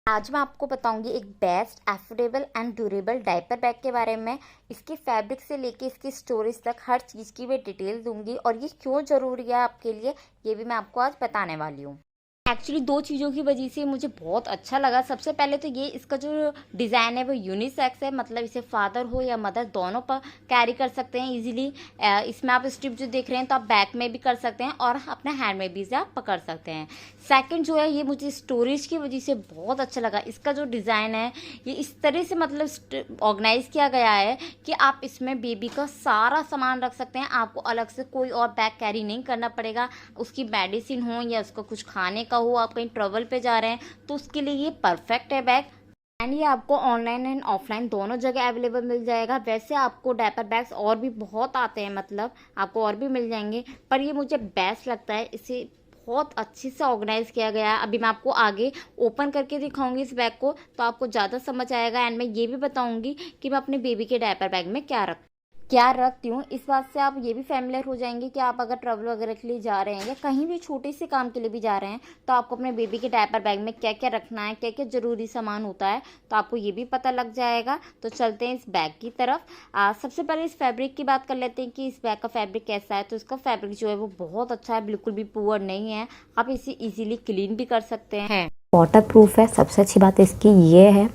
आज मैं आपको बताऊंगी एक best affordable and durable diaper bag के बारे में। इसके फैब्रिक से लेके इसकी स्टोरेज तक हर चीज़ की मैं डिटेल दूंगी और ये क्यों ज़रूरी है आपके लिए, ये भी मैं आपको आज बताने वाली हूँ। एक्चुअली दो चीज़ों की वजह से मुझे बहुत अच्छा लगा। सबसे पहले तो ये इसका जो डिज़ाइन है वो यूनिसेक्स है, मतलब इसे फादर हो या मदर दोनों पर कैरी कर सकते हैं इजीली। इसमें आप स्ट्रिप जो देख रहे हैं तो आप बैक में भी कर सकते हैं और अपने हैंड में भी इसे आप पकड़ सकते हैं। सेकंड जो है ये मुझे स्टोरेज की वजह से बहुत अच्छा लगा। इसका जो डिज़ाइन है ये इस तरह से मतलब ऑर्गेनाइज किया गया है कि आप इसमें बेबी का सारा सामान रख सकते हैं। आपको अलग से कोई और बैग कैरी नहीं करना पड़ेगा। उसकी मेडिसिन हो या उसका कुछ खाने का हो, आप कहीं ट्रैवल पे जा रहे हैं तो उसके लिए ये परफेक्ट है बैग। एंड ये आपको ऑनलाइन एंड ऑफलाइन दोनों जगह अवेलेबल मिल जाएगा। वैसे आपको डायपर बैग्स और भी बहुत आते हैं, मतलब आपको और भी मिल जाएंगे, पर ये मुझे बेस्ट लगता है। इसे बहुत अच्छे से ऑर्गेनाइज किया गया है। अभी मैं आपको आगे ओपन करके दिखाऊंगी इस बैग को तो आपको ज़्यादा समझ आएगा। एंड मैं ये भी बताऊंगी कि मैं अपने बेबी के डायपर बैग में क्या रखती हूँ। इस बात से आप ये भी फैमिलियर हो जाएंगे कि आप अगर ट्रैवल वगैरह के लिए जा रहे हैं या कहीं भी छोटे से काम के लिए भी जा रहे हैं तो आपको अपने बेबी के डायपर बैग में क्या क्या रखना है, क्या क्या ज़रूरी सामान होता है, तो आपको ये भी पता लग जाएगा। तो चलते हैं इस बैग की तरफ। सबसे पहले इस फैब्रिक की बात कर लेते हैं कि इस बैग का फैब्रिक कैसा है। तो इसका फैब्रिक जो है वो बहुत अच्छा है, बिल्कुल भी पुअर नहीं है। आप इसे ईजिली क्लीन भी कर सकते हैं। वाटर प्रूफ है। सबसे अच्छी बात इसकी ये है।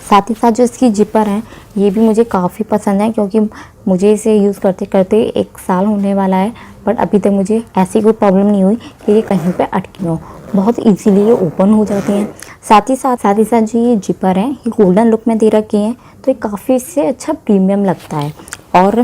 साथ ही साथ जो इसकी जिपर हैं ये भी मुझे काफ़ी पसंद है, क्योंकि मुझे इसे यूज़ करते करते 1 साल होने वाला है, बट अभी तक मुझे ऐसी कोई प्रॉब्लम नहीं हुई कि ये कहीं पे अटकी हो। बहुत इजीली ये ओपन हो जाती हैं। साथ ही साथ जो ये जिपर हैं ये गोल्डन लुक में दे रखी हैं, तो ये काफ़ी इससे अच्छा प्रीमियम लगता है। और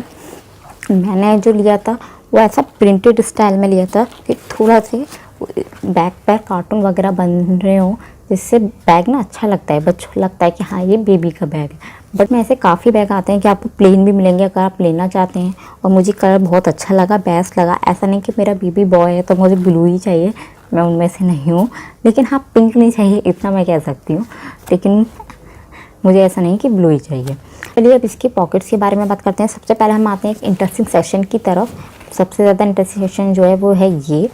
मैंने जो लिया था वो ऐसा प्रिंटेड स्टाइल में लिया था कि थोड़ा से बैक पर कार्टून वगैरह बन रहे हों, जिससे बैग ना अच्छा लगता है, बच्चों को लगता है कि हाँ ये बेबी का बैग है। बट में ऐसे काफ़ी बैग आते हैं कि आपको प्लेन भी मिलेंगे अगर आप लेना चाहते हैं। और मुझे कलर बहुत अच्छा लगा, बेस्ट लगा। ऐसा नहीं कि मेरा बेबी बॉय है तो मुझे ब्लू ही चाहिए, मैं उनमें से नहीं हूँ। लेकिन हाँ पिंक नहीं चाहिए इतना मैं कह सकती हूँ, लेकिन मुझे ऐसा नहीं कि ब्लू ही चाहिए। चलिए अब इसके पॉकेट्स के बारे में बात करते हैं। सबसे पहले हम आते हैं एक इंटरेस्टिंग सेक्शन की तरफ। सबसे ज़्यादा इंटरेस्टिंग सेक्शन जो है वो है ये,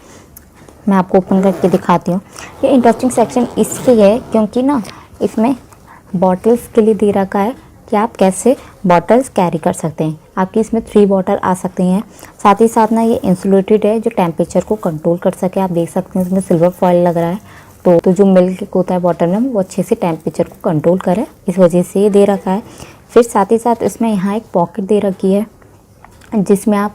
मैं आपको ओपन करके दिखाती हूँ। ये इंटरेस्टिंग सेक्शन इसलिए है क्योंकि ना इसमें बॉटल्स के लिए दे रखा है कि आप कैसे बॉटल्स कैरी कर सकते हैं। आपकी इसमें 3 बॉटल आ सकती हैं। साथ ही साथ ना ये इंसुलेटेड है जो टेम्परेचर को कंट्रोल कर सके। आप देख सकते हैं इसमें सिल्वर फॉइल लग रहा है, तो जो मिल्क होता है बॉटल में वो अच्छे से टेम्परेचर को कंट्रोल करे, इस वजह से ये दे रखा है। फिर साथ ही साथ इसमें यहाँ एक पॉकेट दे रखी है जिसमें आप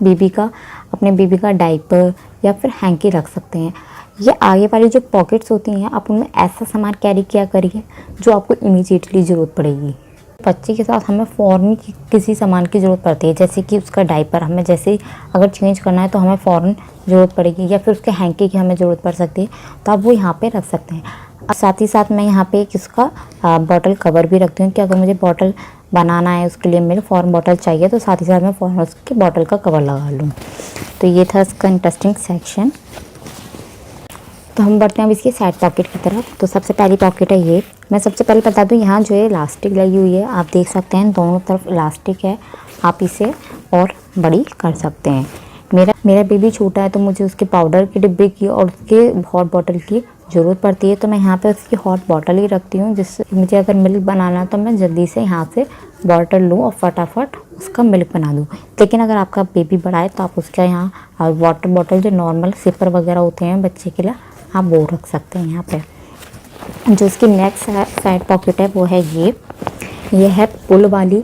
अपने बेबी का डायपर या फिर हैंकी रख सकते हैं। ये आगे वाली जो पॉकेट्स होती हैं आप उनमें ऐसा सामान कैरी किया करिए जो आपको इमीडिएटली ज़रूरत पड़ेगी। बच्चे के साथ हमें फ़ौरन किसी सामान की ज़रूरत पड़ती है, जैसे कि उसका डायपर हमें जैसे अगर चेंज करना है तो हमें फ़ौरन ज़रूरत पड़ेगी, या फिर उसके हैंकी की हमें ज़रूरत पड़ सकती है, तो आप वो यहाँ पे रख सकते हैं। और साथ ही साथ मैं यहाँ पे एक इसका बॉटल कवर भी रखती हूँ कि अगर मुझे बॉटल बनाना है उसके लिए मेरे फ़ौरन बॉटल चाहिए तो साथ ही साथ मैं फ़ौरन उसके बॉटल का कवर लगा लूँ। तो ये था इसका इंटरेस्टिंग सेक्शन। तो हम बढ़ते हैं अब इसकी साइड पॉकेट की तरफ। तो सबसे पहली पॉकेट है ये। मैं सबसे पहले बता दूं यहाँ जो है इलास्टिक लगी हुई है, आप देख सकते हैं दोनों तरफ इलास्टिक है। आप इसे और बड़ी कर सकते हैं। मेरा बेबी छोटा है तो मुझे उसके पाउडर के डिब्बे की और उसके हॉट बॉटल की ज़रूरत पड़ती है, तो मैं यहाँ पे उसकी हॉट बॉटल ही रखती हूँ, जिससे मुझे अगर मिल्क बनाना है तो मैं जल्दी से यहाँ से बॉटल लूँ और फटाफट उसका मिल्क बना दूँ। लेकिन अगर आपका बेबी बड़ा है तो आप उसका यहाँ वाटर बॉटल जो नॉर्मल सिपर वगैरह होते हैं बच्चे के लिए आप वो रख सकते हैं यहाँ पे। जो इसकी नेक्स्ट साइड पॉकेट है वो है ये है पुल वाली,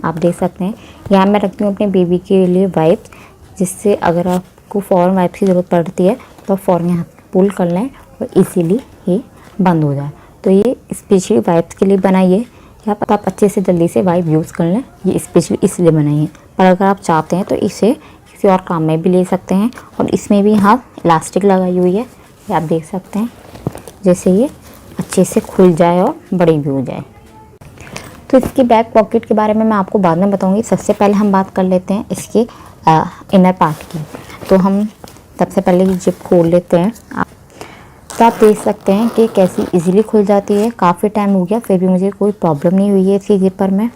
आप देख सकते हैं। यहाँ मैं रखती हूँ अपने बेबी के लिए वाइप्स, जिससे अगर आपको फ़ौरन वाइप्स की ज़रूरत पड़ती है तो फ़ौरन यहाँ पुल कर लें और इजीली ये बंद हो जाए। तो ये स्पेशली वाइप्स के लिए बनाई है कि आप अच्छे से जल्दी से वाइप यूज़ कर लें, ये स्पेशली इसलिए बनाई है। पर अगर आप चाहते हैं तो इसे किसी और काम में भी ले सकते हैं। और इसमें भी यहाँ इलास्टिक लगाई हुई है, ये आप देख सकते हैं, जैसे ये अच्छे से खुल जाए और बड़ी भी हो जाए। तो इसकी बैक पॉकेट के बारे में मैं आपको बाद में बताऊंगी। सबसे पहले हम बात कर लेते हैं इसके इनर पार्ट की। तो हम सबसे पहले ये जिप खोल लेते हैं। तो आप देख सकते हैं कि कैसी इजीली खुल जाती है। काफ़ी टाइम हो गया फिर भी मुझे कोई प्रॉब्लम नहीं हुई है इसकी जिपर में।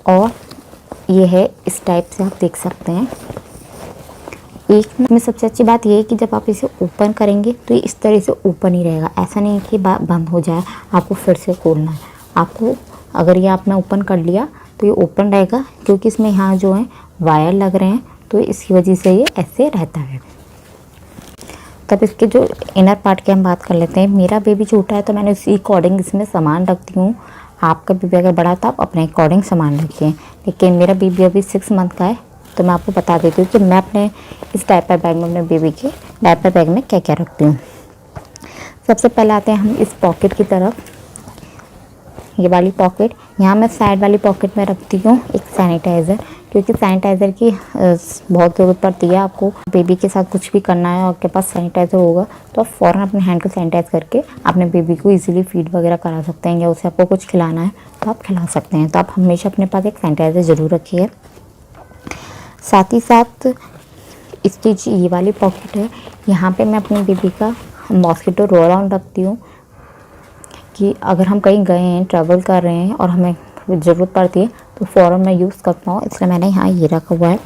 और ये है इस टाइप से, आप देख सकते हैं एक में सबसे अच्छी बात ये है कि जब आप इसे ओपन करेंगे तो ये इस तरह से ओपन ही रहेगा, ऐसा नहीं कि बंद हो जाए, आपको फिर से खोलना है। आपको अगर ये आपने ओपन कर लिया तो ये ओपन रहेगा, क्योंकि इसमें यहाँ जो है वायर लग रहे हैं, तो इसकी वजह से ये ऐसे रहता है। तब इसके जो इनर पार्ट की हम बात कर लेते हैं। मेरा बेबी छोटा है तो मैंने उसी अकॉर्डिंग इसमें सामान रखती हूँ। आपका बेबी अगर बड़ा तो आप अपने अकॉर्डिंग सामान रखिए, लेकिन मेरा बेबी अभी 6 मंथ का है, तो मैं आपको बता देती हूँ कि मैं अपने इस डायपर बैग में, अपने बेबी के डायपर बैग में क्या क्या रखती हूँ। सबसे पहले आते हैं हम इस पॉकेट की तरफ। ये वाली पॉकेट, यहाँ मैं साइड वाली पॉकेट में रखती हूँ एक सैनिटाइज़र, क्योंकि सैनिटाइज़र की बहुत ज़रूरत पड़ती है। आपको बेबी के साथ कुछ भी करना है और आपके पास सैनिटाइज़र होगा तो आप फ़ौरन अपने हैंड को सैनिटाइज़ करके अपने बेबी को इजीली फीड वगैरह करा सकते हैं, या उसे आपको कुछ खिलाना है तो आप खिला सकते हैं। तो आप हमेशा अपने पास एक सैनिटाइज़र ज़रूर रखिए। साथ ही साथ इसकी ये वाली पॉकेट है, यहाँ पर मैं अपने बेबी का मॉस्किटो रोल ऑन रखती हूँ, कि अगर हम कहीं गए हैं, ट्रैवल कर रहे हैं और हमें ज़रूरत पड़ती है तो फ़ौरन मैं यूज़ कर पाऊँ, इसलिए मैंने यहाँ ये रखा हुआ है।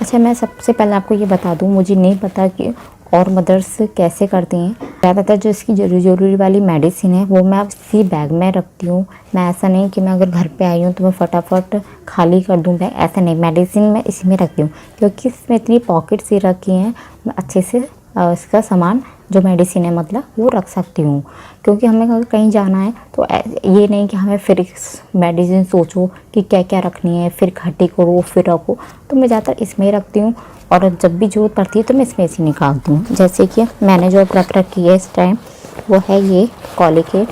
अच्छा, मैं सबसे पहले आपको ये बता दूँ, मुझे नहीं पता कि और मदर्स कैसे करती हैं। ज़्यादातर जो इसकी ज़रूरी वाली मेडिसिन है वो मैं इसी बैग में रखती हूँ। मैं ऐसा नहीं कि मैं अगर घर पे आई हूँ तो मैं फटाफट खाली कर दूँ बैग, ऐसा नहीं। मेडिसिन मैं इसी में रखती हूँ, क्योंकि इसमें इतनी पॉकेट्स ही रखी हैं, मैं अच्छे से इसका सामान जो मेडिसिन है मतलब वो रख सकती हूँ। क्योंकि हमें अगर कहीं जाना है तो ये नहीं कि हमें फिर मेडिसिन सोचो कि क्या क्या रखनी है, फिर इकट्ठी करो फिर रखो। तो मैं ज़्यादातर इसमें ही रखती हूँ, और जब भी ज़रूरत पड़ती है तो मैं इसमें से निकालती हूँ। जैसे कि मैंने जो रख रखी है इस टाइम, वो है ये कॉलिकेट,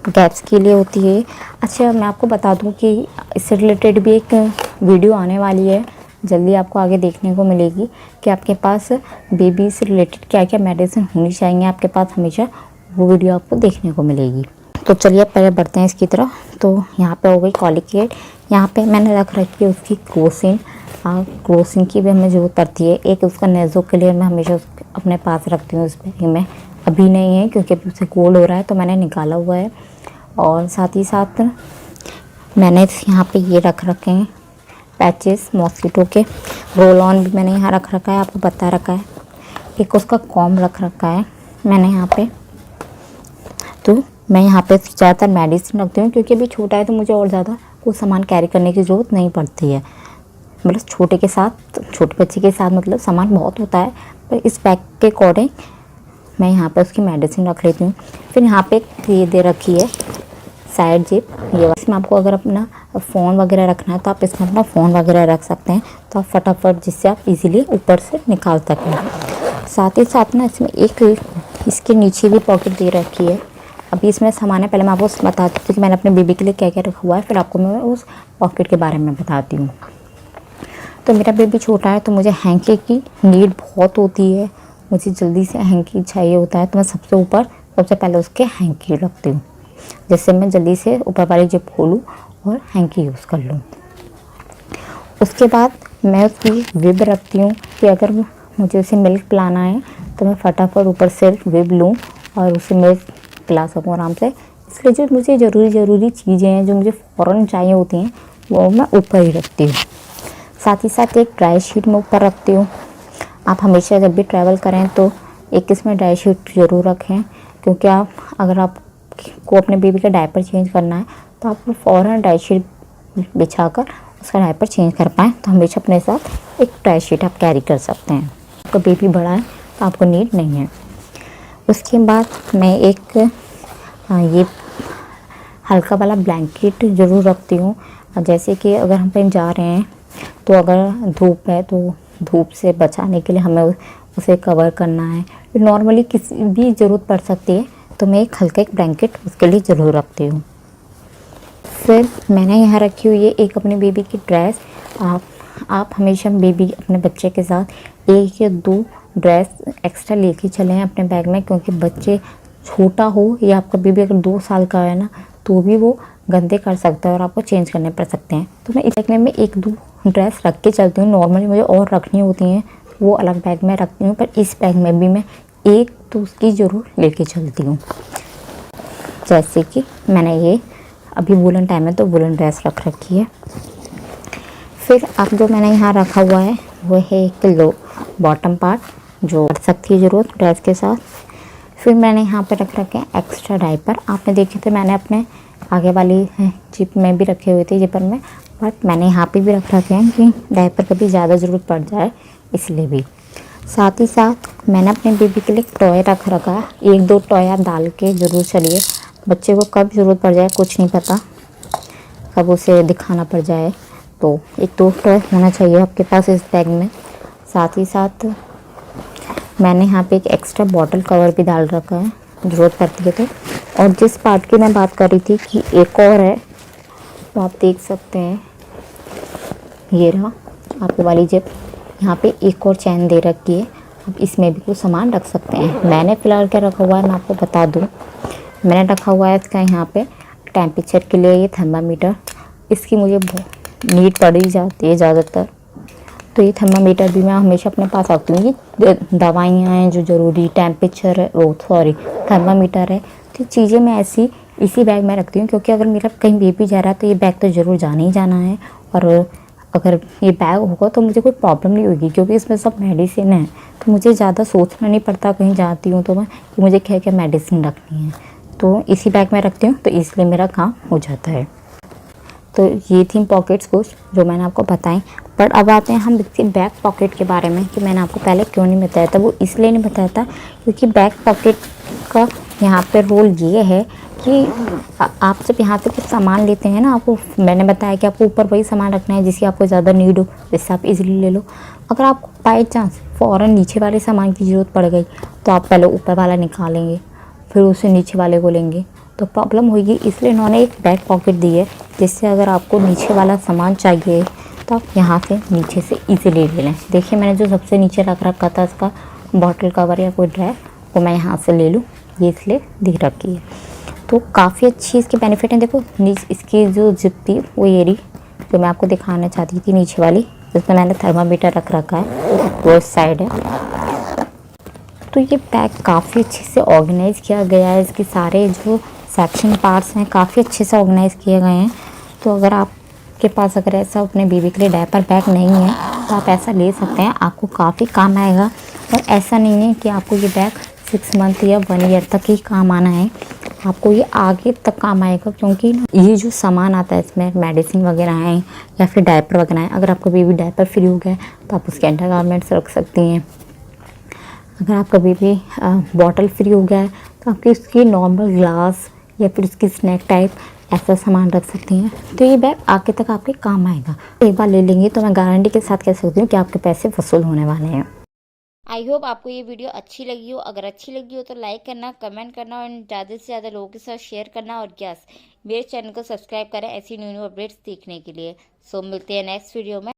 गैप्स के लिए होती है। अच्छा, मैं आपको बता दूँ कि इससे रिलेटेड भी एक वीडियो आने वाली है, जल्दी आपको आगे देखने को मिलेगी कि आपके पास बेबी से रिलेटेड क्या क्या मेडिसिन होनी चाहिए आपके पास हमेशा, वो वीडियो आपको देखने को मिलेगी। तो चलिए पहले बढ़ते हैं इसकी तरफ। तो यहाँ पे हो गई कॉलिकेट, यहाँ पे मैंने रख रखी है उसकी क्रोसिन। क्रोसिन की भी हमें ज़रूरत पड़ती है। एक उसका नेज़ो के लिए मैं हमेशा अपने पास रखती हूँ उस बैग में। अभी नहीं है क्योंकि अभी उसे कोल्ड हो रहा है तो मैंने निकाला हुआ है। और साथ ही साथ मैंने यहाँ पे ये रख रखे हैं पैचेस मॉस्किटो के। रोल ऑन भी मैंने यहाँ रख रखा है, आपको बता रखा है। एक उसका कॉम रख रखा है मैंने यहाँ पे। तो मैं यहाँ पे ज़्यादातर मेडिसिन रखती हूँ, क्योंकि अभी छोटा है तो मुझे और ज़्यादा कुछ सामान कैरी करने की ज़रूरत नहीं पड़ती है। मतलब छोटे बच्चे के साथ मतलब सामान बहुत होता है, पर इस बैग के अकॉर्डिंग मैं यहाँ पे उसकी मेडिसिन रख लेती हूँ। फिर यहाँ पे ये दे रखी है साइड जिप, ये इसमें आपको अगर अपना फ़ोन वगैरह रखना है तो आप इसमें अपना फ़ोन वगैरह रख सकते हैं, तो आप फटाफट जिससे आप इजीली ऊपर से निकाल सकें। साथ ही साथ ना इसमें एक इसके नीचे भी पॉकेट दे रखी है। अभी इसमें सामान है, पहले मैं आपको बताती हूँ कि मैंने अपने बेबी के लिए क्या क्या रखा हुआ है, फिर आपको मैं उस पॉकेट के बारे में बताती हूँ। तो मेरा बेबी छोटा है तो मुझे हैंकी की नीड बहुत होती है, मुझे जल्दी से हैंकी चाहिए होता है, तो मैं सबसे पहले उसके हैंकी रखती हूँ, जिससे मैं जल्दी से ऊपर वाली जिप खोलूँ और हैंकी यूज़ कर लूँ। उसके बाद मैं उसकी विब रखती हूँ कि अगर मुझे उसे मिल्क पिलाना है तो मैं फटाफट ऊपर से विब लूँ और उसे मिल्क पिला सकूँ आराम से। इसलिए जो मुझे ज़रूरी चीज़ें हैं जो मुझे फ़ौरन चाहिए होती हैं वो मैं ऊपर ही रखती हूँ। साथ ही साथ एक ड्राई शीट मैं ऊपर रखती हूँ। आप हमेशा जब भी ट्रैवल करें तो एक इसमें ड्राई शीट ज़रूर रखें, क्योंकि अगर आपको अपने बेबी का डायपर चेंज करना है तो आप फ़ौरन ड्राई शीट बिछाकर उसका डायपर चेंज कर पाएँ, तो हमेशा अपने साथ एक ड्राई शीट आप कैरी कर सकते हैं। आपका बेबी बड़ा है तो आपको नीड नहीं है। उसके बाद मैं एक ये हल्का वाला ब्लैंकेट ज़रूर रखती हूँ, जैसे कि अगर हम कहीं जा रहे हैं तो अगर धूप है तो धूप से बचाने के लिए हमें उसे कवर करना है, नॉर्मली किसी भी ज़रूरत पड़ सकती है, तो मैं एक ब्लैंकेट उसके लिए ज़रूर रखती हूँ। फिर मैंने यहाँ रखी हुई है एक अपने बेबी की ड्रेस। आप हमेशा बेबी अपने बच्चे के साथ 1 या 2 ड्रेस एक्स्ट्रा लेके चलें अपने बैग में, क्योंकि बच्चे छोटा हो या आपका बेबी अगर 2 साल का है ना तो भी वो गंदे कर सकता है और आपको चेंज करने पड़ सकते हैं। तो मैं इस बैग में 1-2 ड्रेस रख के चलती हूँ। नॉर्मली मुझे और रखनी होती हैं वो अलग बैग में रखती हूँ, पर इस बैग में भी मैं 1 तो उसकी ज़रूर लेके चलती हूँ। जैसे कि मैंने ये अभी वुलन टाइम है तो वुलन ड्रेस रख रखी है। फिर अब जो मैंने यहाँ रखा हुआ है वो है एक बॉटम पार्ट जो पड़ सकती है ज़रूरत ड्रेस के साथ। फिर मैंने यहाँ पे रख रखे हैं एक्स्ट्रा डायपर। आपने देखे थे मैंने अपने आगे वाली जिप में भी रखे हुए थे जिपर में, बट मैंने यहाँ पे भी रख रखे हैं कि डायपर कभी ज़्यादा ज़रूरत पड़ जाए इसलिए भी। साथ ही साथ मैंने अपने बेबी के लिए टॉय रख रखा है। 1-2 टॉय आप डाल के ज़रूर चलिए, बच्चे को कब ज़रूरत पड़ जाए कुछ नहीं पता, कब उसे दिखाना पड़ जाए, तो 1-2 टॉय होना चाहिए आपके पास इस बैग में। साथ ही साथ मैंने यहाँ पे एक एक्स्ट्रा बॉटल कवर भी डाल रखा है, ज़रूरत पड़ती है तो। और जिस पार्ट की मैं बात कर रही थी कि एक और है, तो आप देख सकते हैं ये रहा आपको वाली जेब। यहाँ पे एक और चैन दे रखी है, आप इसमें भी कुछ सामान रख सकते हैं। मैंने फ़िलहाल क्या रखा हुआ है मैं आपको बता दूँ। मैंने रखा हुआ है इसका यहाँ पे टेम्परेचर के लिए ये थर्मामीटर। इसकी मुझे नीड पड़ ही जाती है ज़्यादातर, तो ये थर्मामीटर भी मैं हमेशा अपने पास रखती हूँ। ये दवाइयाँ हैं जो ज़रूरी, टेम्परेचर है, थर्मामीटर है, तो चीज़ें मैं ऐसी इसी बैग में रखती हूँ, क्योंकि अगर मेरा कहीं बेबी जा रहा है तो ये बैग तो ज़रूर जाना ही जाना है। और अगर ये बैग होगा तो मुझे कोई प्रॉब्लम नहीं होगी, क्योंकि इसमें सब मेडिसिन है, तो मुझे ज़्यादा सोचना नहीं पड़ता कहीं जाती हूँ तो मैं कि मुझे क्या क्या मेडिसिन रखनी है, तो इसी बैग में रखती हूँ, तो इसलिए मेरा काम हो जाता है। तो ये थी पॉकेट्स कुछ जो मैंने आपको बताई। पर अब आते हैं हम इसके बैक पॉकेट के बारे में कि मैंने आपको पहले क्यों नहीं बताया था। वो इसलिए नहीं बताया था क्योंकि बैक पॉकेट का यहाँ पे रोल ये है कि आप जब यहाँ से कुछ सामान लेते हैं ना, आपको मैंने बताया कि आपको ऊपर वही सामान रखना है जिसकी आपको ज़्यादा नीड हो, जिससे आप इजीली ले लो। अगर आपको बाई चांस फ़ौरन नीचे वाले सामान की ज़रूरत पड़ गई तो आप पहले ऊपर वाला निकालेंगे, फिर उसे नीचे वाले को लेंगे, तो प्रॉब्लम होगी। इसलिए इन्होंने एक बैक पॉकेट दी है, जिससे अगर आपको नीचे वाला सामान चाहिए तो आप यहाँ से नीचे से इजीली ले लें। देखिए मैंने जो सबसे नीचे रख रखा था इसका बॉटल कवर या कोई ड्राई, वो मैं यहाँ से ले लूँ, ये इसलिए दे रखी है। तो काफ़ी अच्छी इसके बेनिफिट हैं। देखो इसकी जो जिप थी वो ये रही जो मैं आपको दिखाना चाहती थी नीचे वाली, जिसमें मैंने थर्मामीटर रख रखा है, वो इस साइड है। तो ये बैग काफ़ी अच्छे से ऑर्गेनाइज़ किया गया है, इसके सारे जो सेक्शन पार्ट्स हैं काफ़ी अच्छे से ऑर्गेनाइज़ किए गए हैं। तो अगर आपके पास अगर ऐसा अपने बेबी के लिए डायपर बैग नहीं है तो आप ऐसा ले सकते हैं, आपको काफ़ी काम आएगा। और ऐसा नहीं है कि आपको ये बैग 6 मंथ या 1 ईयर तक ही काम आना है, आपको ये आगे तक काम आएगा, क्योंकि ये जो सामान आता है इसमें मेडिसिन वगैरह हैं या फिर डायपर वगैरह हैं। अगर आपका बेबी डायपर फ्री हो गया तो आप उसके अंडरगारमेंट्स रख सकती हैं। अगर आपका बेबी बॉटल फ्री हो गया है तो आपकी उसकी नॉर्मल ग्लास या फिर उसकी स्नैक टाइप ऐसा सामान रख सकती हैं। तो ये बैग आगे तक आपके काम आएगा। एक बार ले लेंगे तो मैं गारंटी के साथ कह सकती हूँ कि आपके पैसे वसूल होने वाले हैं। आई होप आपको ये वीडियो अच्छी लगी हो। अगर अच्छी लगी हो तो लाइक करना, कमेंट करना और ज़्यादा से ज़्यादा लोगों के साथ शेयर करना। और यस, मेरे चैनल को सब्सक्राइब करें ऐसी न्यू न्यू अपडेट्स देखने के लिए। सो मिलते हैं नेक्स्ट वीडियो में।